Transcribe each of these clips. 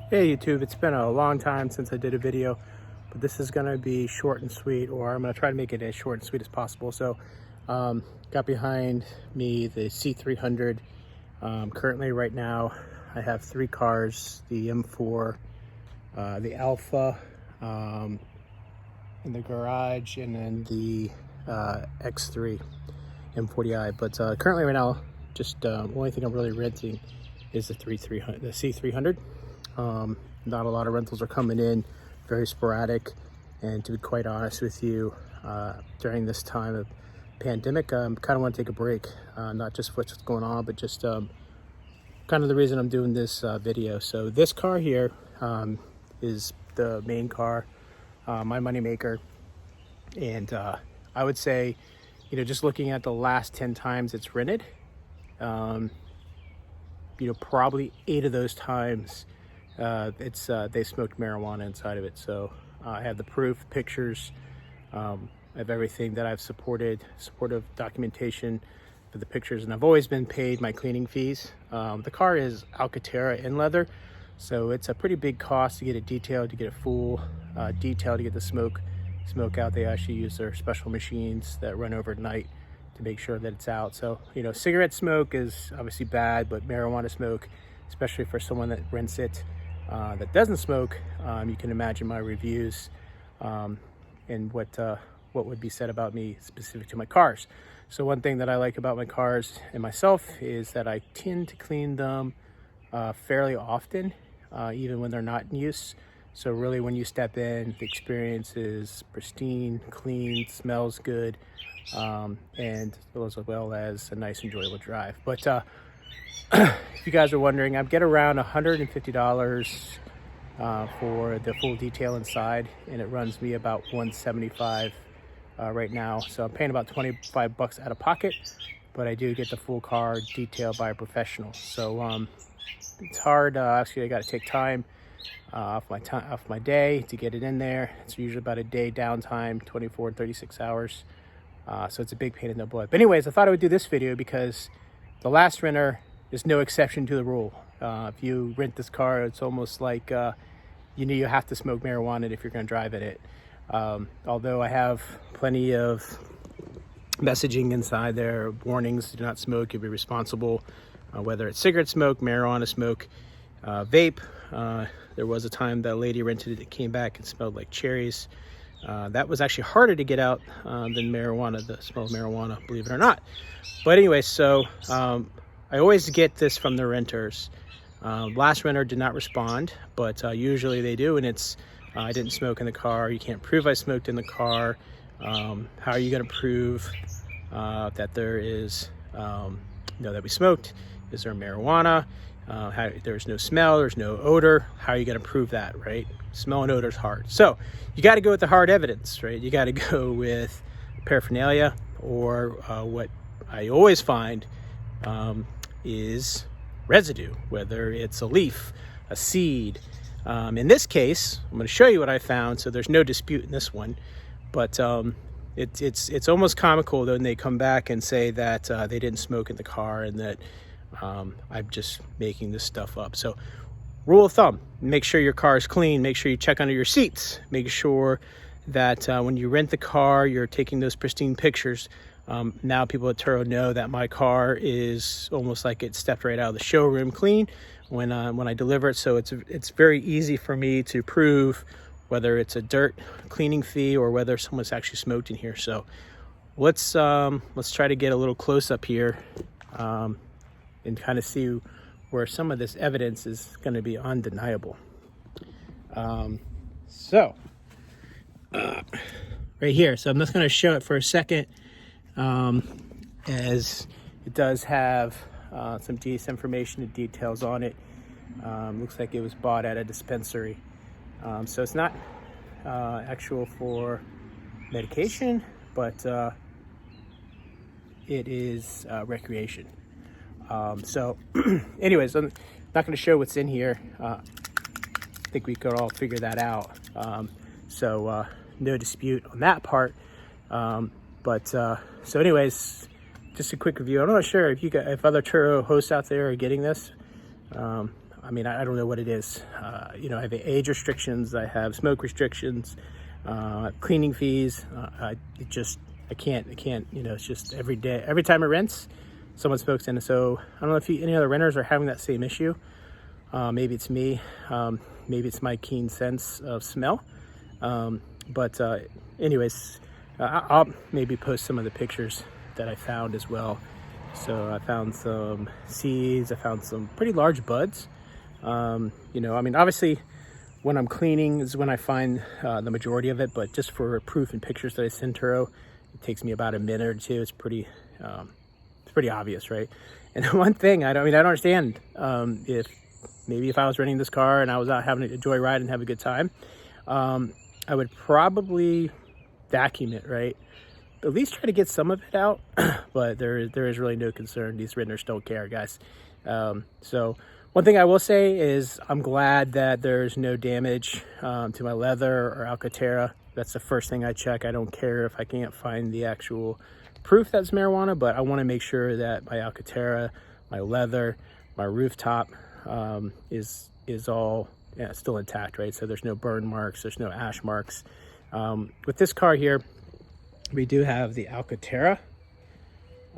Hey YouTube, it's been a long time since I did a video, but this is going to be short and sweet, or I'm going to try to make it as short and sweet as possible. So, got behind me the C300. Currently right now I have three cars, the M4, the Alpha in the garage, and then the X3 M40i. But currently right now, just the only thing I'm really renting is the C300. Not a lot of rentals are coming in, very sporadic, and to be quite honest with you, during this time of pandemic, I kind of want to take a break, not just what's going on, but just kind of the reason I'm doing this video. So this car here is the main car, my moneymaker, and I would say, you know, just looking at the last 10 times it's rented, you know, probably 8 of those times they smoked marijuana inside of it. So I have the proof, pictures of everything that I've supportive documentation for the pictures, and I've always been paid my cleaning fees. The car is Alcantara in leather, so it's a pretty big cost to get it detailed, to get it full detailed, to get the smoke out. They actually use their special machines that run overnight to make sure that it's out. So, you know, cigarette smoke is obviously bad, but marijuana smoke, especially for someone that rents it, that doesn't smoke, you can imagine my reviews and what would be said about me specific to my cars. So one thing that I like about my cars and myself is that I tend to clean them fairly often, even when they're not in use. So really, when you step in, the experience is pristine, clean, smells good, and as well as a nice, enjoyable drive. But if you guys are wondering, I get around $150 for the full detail inside, and it runs me about $175 right now. So I'm paying about $25 out of pocket, but I do get the full car detailed by a professional. So it's hard. Actually, I got to take time off my day to get it in there. It's usually about a day downtime, 24 to 36 hours. So it's a big pain in the butt. But anyways, I thought I would do this video because the last renter is no exception to the rule. If you rent this car, it's almost like you know you have to smoke marijuana if you're going to drive in it. Although I have plenty of messaging inside there, warnings: do not smoke, you'll be responsible. Whether it's cigarette smoke, marijuana smoke, vape. There was a time that a lady rented it that came back and smelled like cherries. That was actually harder to get out than marijuana, the smell of marijuana, believe it or not. But anyway, so I always get this from the renters. Last renter did not respond, but usually they do, and it's I didn't smoke in the car. You can't prove I smoked in the car. How are you going to prove that there is, that we smoked? Is there marijuana? There's no smell, there's no odor. How are you going to prove that, right? Smell and odor is hard. So you got to go with the hard evidence, right? You got to go with paraphernalia, or what I always find is residue, whether it's a leaf, a seed. In this case, I'm going to show you what I found, so there's no dispute in this one. But it's almost comical when they come back and say that they didn't smoke in the car and that I'm just making this stuff up. So rule of thumb: make sure your car is clean, make sure you check under your seats, make sure that when you rent the car, you're taking those pristine pictures. Now people at Turo know that my car is almost like it stepped right out of the showroom clean when I deliver it. So it's very easy for me to prove whether it's a dirt cleaning fee or whether someone's actually smoked in here. So let's try to get a little close up here and kind of see where some of this evidence is going to be undeniable. Right here. So I'm just going to show it for a second, as it does have some information and details on it. Looks like it was bought at a dispensary. So it's not actual for medication, but it is recreation. So anyways, I'm not going to show what's in here. I think we could all figure that out. So no dispute on that part. So anyways, just a quick review. I'm not sure if other Turo hosts out there are getting this. I mean, I don't know what it is. You know, I have age restrictions, I have smoke restrictions, cleaning fees. I can't, you know, it's just every day, every time I rinse, someone smokes in it. So I don't know if any other renters are having that same issue. Maybe it's me, maybe it's my keen sense of smell. But anyways, I'll maybe post some of the pictures that I found as well. So I found some seeds, I found some pretty large buds. You know, I mean, obviously when I'm cleaning is when I find the majority of it, but just for proof and pictures that I send Turo, it takes me about a minute or two. It's pretty obvious, right? And one thing I don't understand, if I was renting this car and I was out having a joyride and have a good time, I would probably vacuum it, right? At least try to get some of it out, but there is really no concern. These renters don't care, guys. So one thing I will say is I'm glad that there's no damage to my leather or Alcantara. That's the first thing I check. I don't care if I can't find the actual proof that's marijuana, but I want to make sure that my Alcantara, my leather, my rooftop is all still intact, right? So there's no burn marks, there's no ash marks. With this car here, we do have the Alcantara.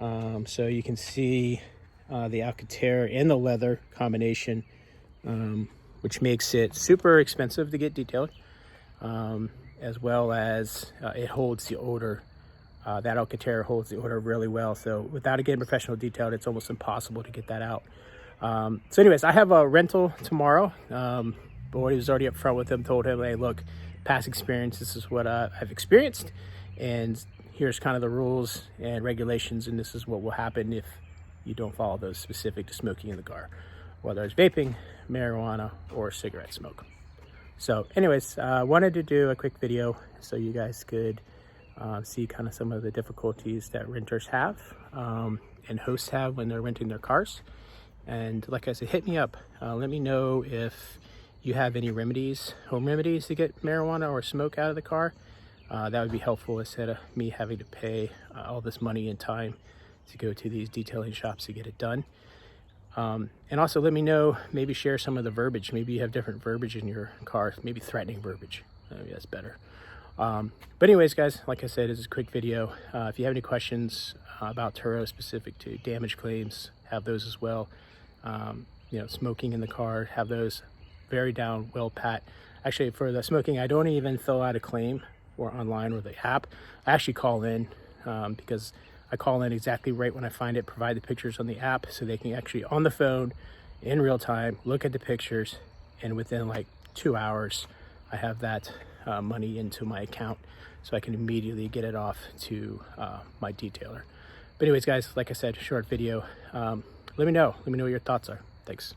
So you can see the Alcantara and the leather combination, which makes it super expensive to get detailed, as well as it holds the odor. That Alcantara holds the odor really well. So without it getting professional detailed, it's almost impossible to get that out. So anyways, I have a rental tomorrow. Boy, was already up front with him, told him, hey, look, past experience, this is what I've experienced, and here's kind of the rules and regulations, and this is what will happen if you don't follow those specific to smoking in the car, whether it's vaping, marijuana, or cigarette smoke. So anyways, I wanted to do a quick video so you guys could see kind of some of the difficulties that renters have and hosts have when they're renting their cars. And like I said, hit me up. Let me know if you have any remedies, home remedies to get marijuana or smoke out of the car. That would be helpful instead of me having to pay all this money and time to go to these detailing shops to get it done. And also let me know, maybe share some of the verbiage. Maybe you have different verbiage in your car, maybe threatening verbiage. Maybe that's better. But anyways, guys, like I said, this is a quick video. If you have any questions about Turo specific to damage claims, have those as well. You know, smoking in the car, have those very down, well pat. Actually, for the smoking, I don't even fill out a claim or online or the app. I actually call in because I call in exactly right when I find it, provide the pictures on the app so they can actually on the phone in real time look at the pictures, and within like 2 hours I have that money into my account so I can immediately get it off to my detailer. But anyways, guys, like I said, short video. Let me know what your thoughts are. Thanks.